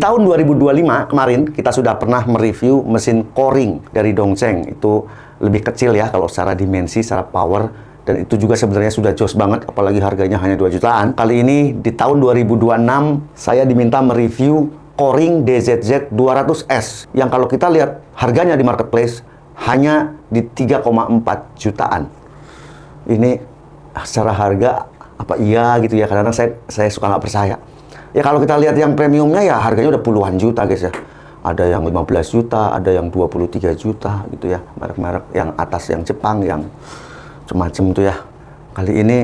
tahun 2025 kemarin kita sudah pernah mereview mesin coring dari Dongcheng. Itu lebih kecil ya kalau secara dimensi, secara power, dan itu juga sebenarnya sudah jos banget, apalagi harganya hanya 2 jutaan. Kali ini di tahun 2026 saya diminta mereview coring DZZ 200S yang kalau kita lihat harganya di marketplace hanya di 3,4 jutaan. Ini secara harga apa iya gitu ya, kadang-kadang saya suka nggak percaya. Ya kalau kita lihat yang premiumnya ya harganya udah puluhan juta guys ya. Ada yang 15 juta, ada yang 23 juta gitu ya. Merek-merek yang atas, yang Jepang, yang macam-macam tuh ya. Kali ini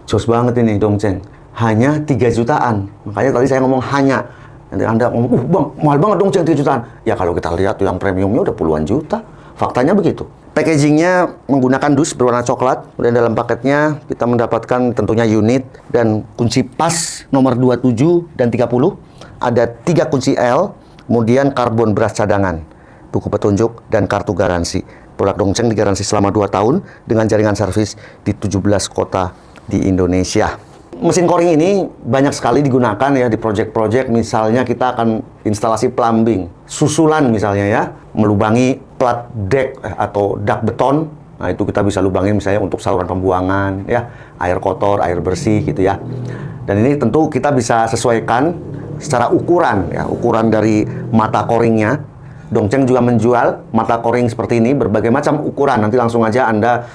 jos banget ini Dongcheng. Hanya 3 jutaan. Makanya tadi saya ngomong hanya. Nanti Anda ngomong, bang, mahal banget Dongcheng 3 jutaan. Ya kalau kita lihat tuh yang premiumnya udah puluhan juta. Faktanya begitu. Packagingnya menggunakan dus berwarna coklat, dan dalam paketnya kita mendapatkan tentunya unit dan kunci pas nomor 27 dan 30. Ada 3 kunci L, kemudian karbon beras cadangan, buku petunjuk, dan kartu garansi. Produk Dongcheng digaransi selama 2 tahun dengan jaringan servis di 17 kota di Indonesia. Mesin coring ini banyak sekali digunakan ya di project-project, misalnya kita akan instalasi plumbing, susulan misalnya ya, melubangi plat dek atau dak beton. Nah itu kita bisa lubangin misalnya untuk saluran pembuangan ya, air kotor, air bersih gitu ya. Dan ini tentu kita bisa sesuaikan secara ukuran ya, ukuran dari mata coringnya. Dongcheng juga menjual mata coring seperti ini berbagai macam ukuran. Nanti langsung aja Anda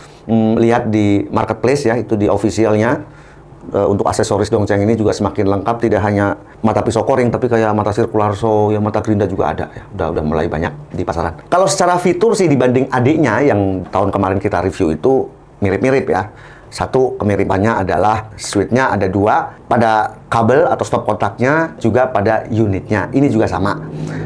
lihat di marketplace ya, itu di officialnya. Untuk aksesoris Dongcheng ini juga semakin lengkap, tidak hanya mata pisau coring tapi kayak mata circular saw, yang mata gerinda juga ada ya. Udah mulai banyak di pasaran. Kalau secara fitur sih dibanding adiknya yang tahun kemarin kita review itu mirip-mirip ya. Satu kemiripannya adalah switch-nya ada 2 pada kabel atau stop kontaknya, juga pada unitnya. Ini juga sama.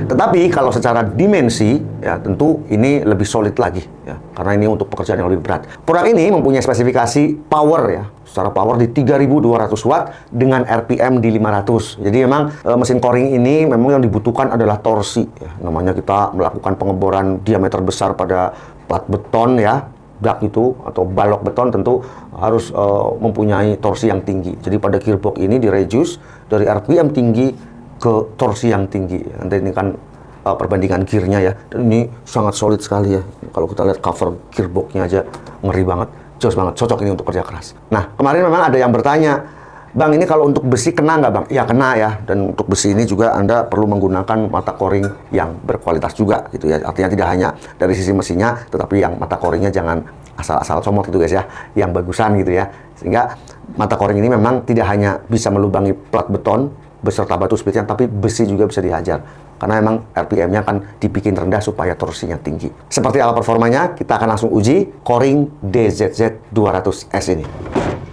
Tetapi kalau secara dimensi ya tentu ini lebih solid lagi ya, karena ini untuk pekerjaan yang lebih berat. Produk ini mempunyai spesifikasi power ya. Secara power di 3200 watt dengan RPM di 500. Jadi memang mesin coring ini memang yang dibutuhkan adalah torsi ya. Namanya kita melakukan pengeboran diameter besar pada plat beton ya, dak itu atau balok beton, tentu harus mempunyai torsi yang tinggi. Jadi pada gearbox ini di-reduce dari RPM tinggi ke torsi yang tinggi. Nanti ini kan perbandingan gearnya ya. Dan ini sangat solid sekali ya. Kalau kita lihat cover gearboxnya aja ngeri banget. Jos banget, cocok ini untuk kerja keras. Nah, kemarin memang ada yang bertanya, Bang, ini kalau untuk besi kena nggak Bang? Ya kena ya, dan untuk besi ini juga Anda perlu menggunakan mata coring yang berkualitas juga gitu ya. Artinya tidak hanya dari sisi mesinnya, tetapi yang mata coringnya jangan asal-asal comot gitu guys ya, yang bagusan gitu ya. Sehingga mata coring ini memang tidak hanya bisa melubangi plat beton beserta batu splitnya, tapi besi juga bisa dihajar. Karena memang RPM-nya kan dibikin rendah supaya torsinya tinggi. Seperti apa performanya? Kita akan langsung uji coring DZZ 200S ini.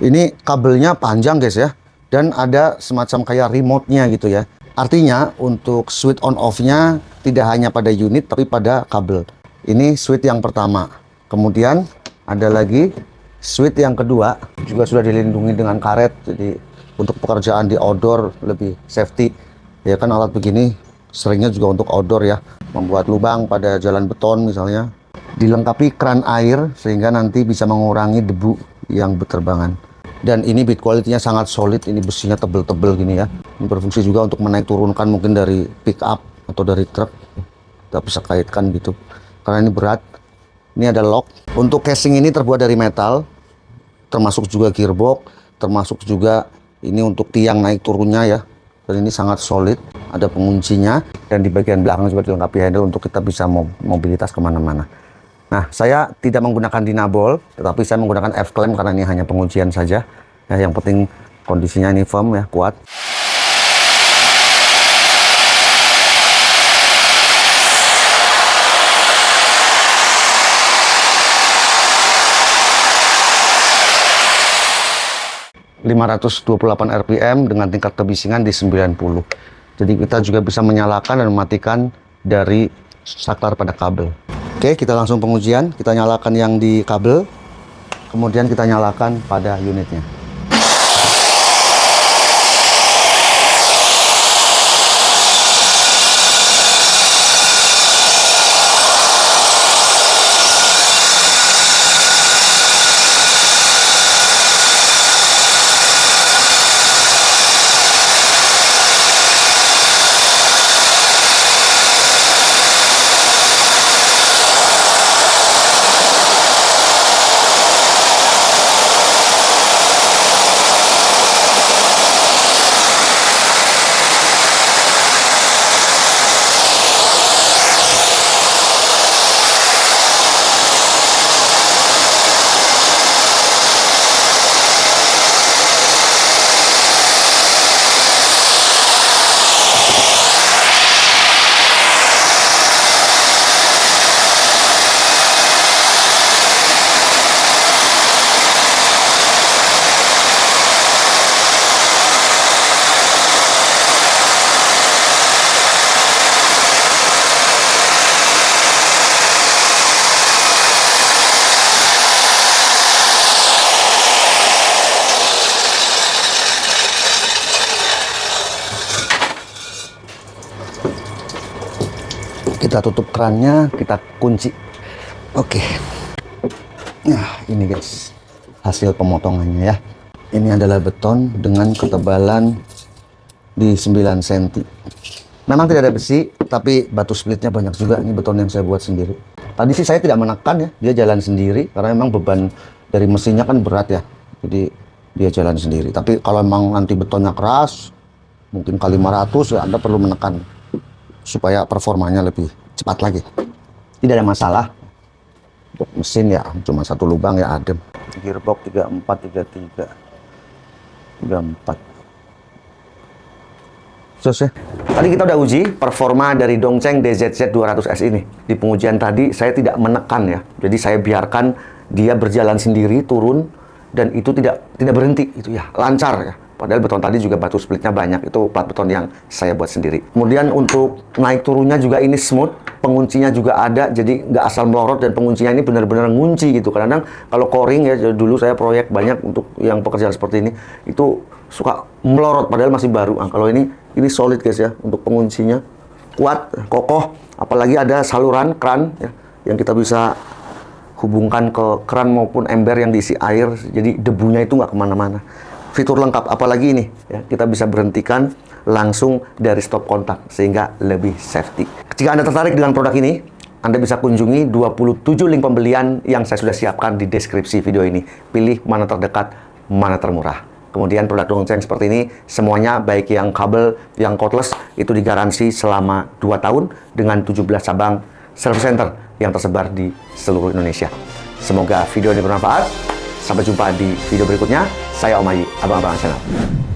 Ini kabelnya panjang guys ya, dan ada semacam kayak remote-nya gitu ya. Artinya untuk switch on off-nya tidak hanya pada unit tapi pada kabel. Ini switch yang pertama. Kemudian ada lagi switch yang kedua, juga sudah dilindungi dengan karet. Jadi untuk pekerjaan di outdoor lebih safety. Ya kan alat begini seringnya juga untuk outdoor ya, membuat lubang pada jalan beton misalnya. Dilengkapi keran air sehingga nanti bisa mengurangi debu yang berterbangan. Dan ini build quality-nya sangat solid, ini besinya tebel-tebel gini ya. Ini berfungsi juga untuk menaik turunkan mungkin dari pick up atau dari truk. Kita bisa kaitkan gitu, karena ini berat. Ini ada lock. Untuk casing ini terbuat dari metal, termasuk juga gearbox, termasuk juga ini untuk tiang naik turunnya ya. Dan ini sangat solid, ada penguncinya, dan di bagian belakang juga dilengkapi handle untuk kita bisa mobilitas kemana-mana. Nah, saya tidak menggunakan dinabol, tetapi saya menggunakan F-clamp karena ini hanya penguncian saja. Ya, yang penting kondisinya ini firm ya, kuat. ...528 RPM dengan tingkat kebisingan di 90. Jadi kita juga bisa menyalakan dan mematikan dari saklar pada kabel. Oke, kita langsung pengujian. Kita nyalakan yang di kabel, kemudian kita nyalakan pada unitnya. Kita tutup kerannya, kita kunci. Oke. Nah, ini guys, hasil pemotongannya ya. Ini adalah beton dengan ketebalan di 9 cm. Memang tidak ada besi, tapi batu splitnya banyak juga. Ini beton yang saya buat sendiri. Tadi sih saya tidak menekan ya, dia jalan sendiri karena memang beban dari mesinnya kan berat ya. Jadi dia jalan sendiri. Tapi kalau memang nanti betonnya keras, mungkin kali 500 ya Anda perlu menekan supaya performanya lebih cepat lagi. Tidak ada masalah. Untuk mesin ya cuma satu lubang ya adem. Gearbox 34 34. Ya. Tadi kita udah uji performa dari Dongcheng DZZ 200S ini. Di pengujian tadi saya tidak menekan ya. Jadi saya biarkan dia berjalan sendiri, turun, dan itu tidak berhenti itu ya, lancar ya. Padahal beton tadi juga batu splitnya banyak. Itu plat beton yang saya buat sendiri. Kemudian untuk naik turunnya juga ini smooth. Penguncinya juga ada, jadi nggak asal melorot, dan penguncinya ini benar-benar ngunci gitu. Kadang-kadang kalau coring ya, dulu saya proyek banyak untuk yang pekerjaan seperti ini, itu suka melorot padahal masih baru. Nah, kalau ini solid guys ya, untuk penguncinya kuat, kokoh, apalagi ada saluran kran ya, yang kita bisa hubungkan ke keran maupun ember yang diisi air, jadi debunya itu nggak kemana-mana. Fitur lengkap, apalagi ini ya, kita bisa berhentikan langsung dari stop kontak sehingga lebih safety. Jika Anda tertarik dengan produk ini, Anda bisa kunjungi 27 link pembelian yang saya sudah siapkan di deskripsi video ini. Pilih mana terdekat, mana termurah. Kemudian produk Dongcheng seperti ini, semuanya baik yang kabel, yang cordless, itu digaransi selama 2 tahun dengan 17 cabang service center yang tersebar di seluruh Indonesia. Semoga video ini bermanfaat. Sampai jumpa di video berikutnya. Saya Om Ayi, Abang-Abang Channel.